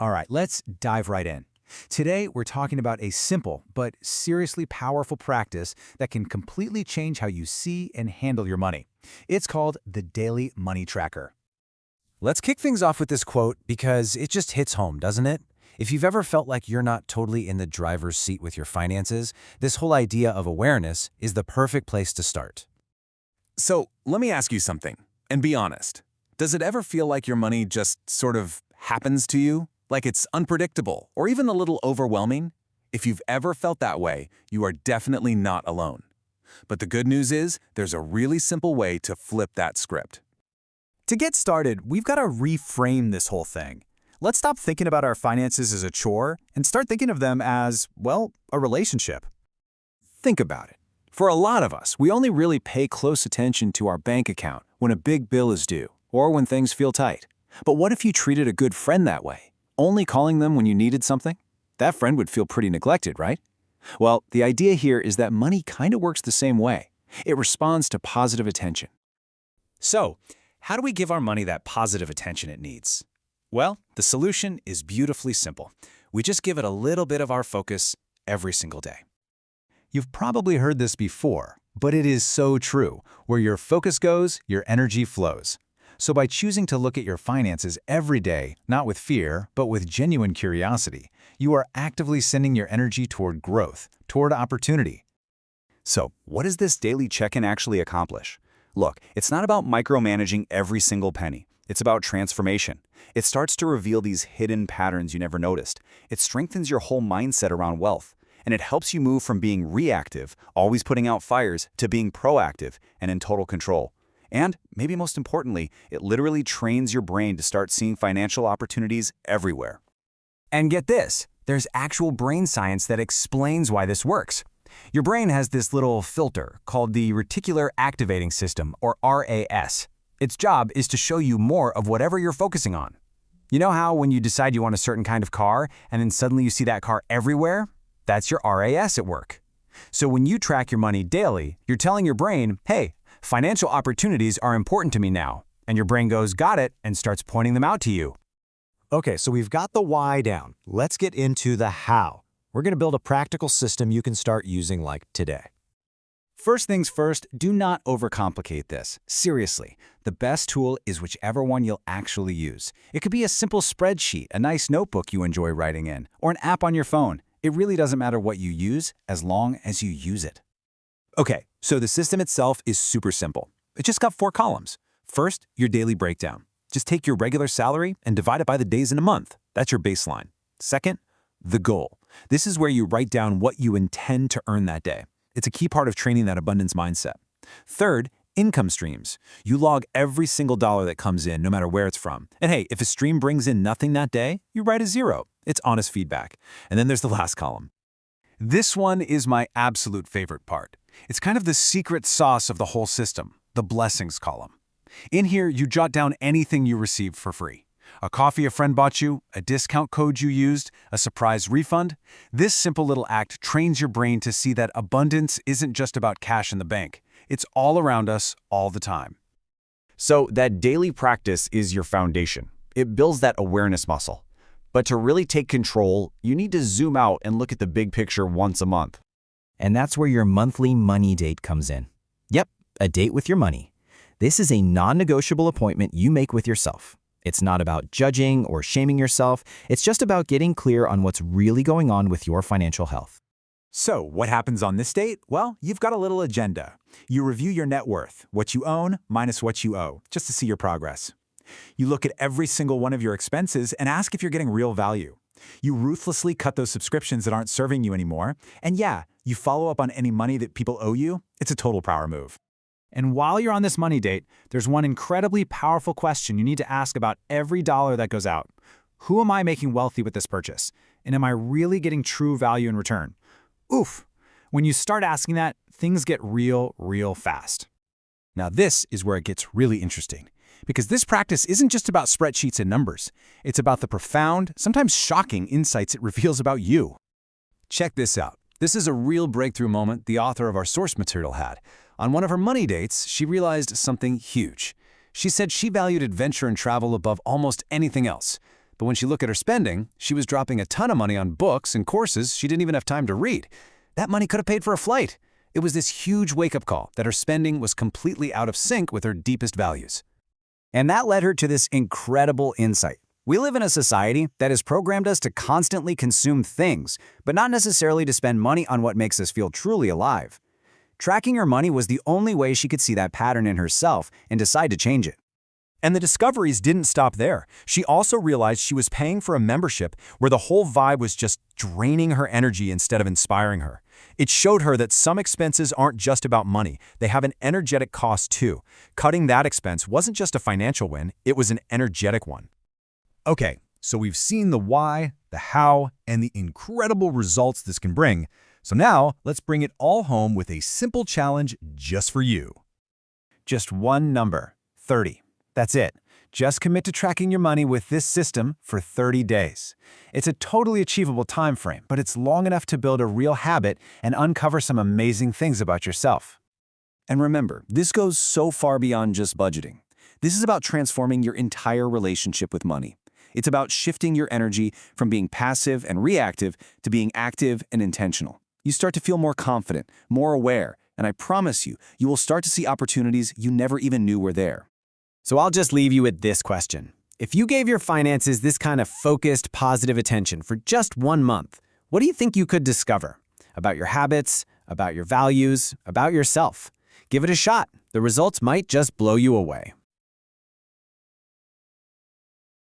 All right, let's dive right in. Today, we're talking about a simple but seriously powerful practice that can completely change how you see and handle your money. It's called the Daily Money Tracker. Let's kick things off with this quote because it just hits home, doesn't it? If you've ever felt like you're not totally in the driver's seat with your finances, this whole idea of awareness is the perfect place to start. So let me ask you something, and be honest. Does it ever feel like your money just sort of happens to you? Like it's unpredictable or even a little overwhelming? If you've ever felt that way, you are definitely not alone. But the good news is, there's a really simple way to flip that script. To get started, we've got to reframe this whole thing. Let's stop thinking about our finances as a chore and start thinking of them as, well, a relationship. Think about it. For a lot of us, we only really pay close attention to our bank account when a big bill is due or when things feel tight. But what if you treated a good friend that way? Only calling them when you needed something? That friend would feel pretty neglected, right? Well, the idea here is that money kind of works the same way. It responds to positive attention. So, how do we give our money that positive attention it needs? Well, the solution is beautifully simple. We just give it a little bit of our focus every single day. You've probably heard this before, but it is so true. Where your focus goes, your energy flows. So by choosing to look at your finances every day, not with fear, but with genuine curiosity, you are actively sending your energy toward growth, toward opportunity. So, what does this daily check-in actually accomplish? Look, it's not about micromanaging every single penny. It's about transformation. It starts to reveal these hidden patterns you never noticed. It strengthens your whole mindset around wealth. And it helps you move from being reactive, always putting out fires, to being proactive and in total control. And, maybe most importantly, it literally trains your brain to start seeing financial opportunities everywhere. And get this, there's actual brain science that explains why this works. Your brain has this little filter called the reticular activating system, or RAS. Its job is to show you more of whatever you're focusing on. You know how when you decide you want a certain kind of car, and then suddenly you see that car everywhere? That's your RAS at work. So when you track your money daily, you're telling your brain, hey, financial opportunities are important to me now. And your brain goes, got it, and starts pointing them out to you. Okay, so we've got the why down. Let's get into the how. We're going to build a practical system you can start using like today. First things first, do not overcomplicate this. Seriously, the best tool is whichever one you'll actually use. It could be a simple spreadsheet, a nice notebook you enjoy writing in, or an app on your phone. It really doesn't matter what you use as long as you use it. Okay, so the system itself is super simple. It just got 4 columns. First, your daily breakdown. Just take your regular salary and divide it by the days in a month. That's your baseline. Second, the goal. This is where you write down what you intend to earn that day. It's a key part of training that abundance mindset. Third, income streams. You log every single dollar that comes in, no matter where it's from. And hey, if a stream brings in nothing that day, you write a 0. It's honest feedback. And then there's the last column. This one is my absolute favorite part. It's kind of the secret sauce of the whole system, the blessings column. In here, you jot down anything you received for free. A coffee a friend bought you, a discount code you used, a surprise refund. This simple little act trains your brain to see that abundance isn't just about cash in the bank. It's all around us all the time. So that daily practice is your foundation. It builds that awareness muscle. But to really take control, you need to zoom out and look at the big picture once a month. And that's where your monthly money date comes in. Yep, a date with your money. This is a non-negotiable appointment you make with yourself. It's not about judging or shaming yourself. It's just about getting clear on what's really going on with your financial health. So, what happens on this date? Well, you've got a little agenda. You review your net worth, what you own minus what you owe, just to see your progress. You look at every single one of your expenses and ask if you're getting real value. You ruthlessly cut those subscriptions that aren't serving you anymore. And yeah, you follow up on any money that people owe you. It's a total power move. And while you're on this money date, there's one incredibly powerful question you need to ask about every dollar that goes out. Who am I making wealthy with this purchase? And am I really getting true value in return? Oof! When you start asking that, things get real fast. Now this is where it gets really interesting. Because this practice isn't just about spreadsheets and numbers. It's about the profound, sometimes shocking insights it reveals about you. Check this out. This is a real breakthrough moment the author of our source material had. On one of her money dates, she realized something huge. She said she valued adventure and travel above almost anything else. But when she looked at her spending, she was dropping a ton of money on books and courses she didn't even have time to read. That money could have paid for a flight. It was this huge wake-up call that her spending was completely out of sync with her deepest values. And that led her to this incredible insight. We live in a society that has programmed us to constantly consume things, but not necessarily to spend money on what makes us feel truly alive. Tracking her money was the only way she could see that pattern in herself and decide to change it. And the discoveries didn't stop there. She also realized she was paying for a membership where the whole vibe was just draining her energy instead of inspiring her. It showed her that some expenses aren't just about money. They have an energetic cost too. Cutting that expense wasn't just a financial win, it was an energetic one. Okay, so we've seen the why, the how, and the incredible results this can bring. So now, let's bring it all home with a simple challenge just for you. Just one number, 30. That's it. Just commit to tracking your money with this system for 30 days. It's a totally achievable time frame, but it's long enough to build a real habit and uncover some amazing things about yourself. And remember, this goes so far beyond just budgeting. This is about transforming your entire relationship with money. It's about shifting your energy from being passive and reactive to being active and intentional. You start to feel more confident, more aware, and I promise you, you will start to see opportunities you never even knew were there. So I'll just leave you with this question. If you gave your finances this kind of focused, positive attention for just 1 month, what do you think you could discover? About your habits, about your values, about yourself? Give it a shot. The results might just blow you away.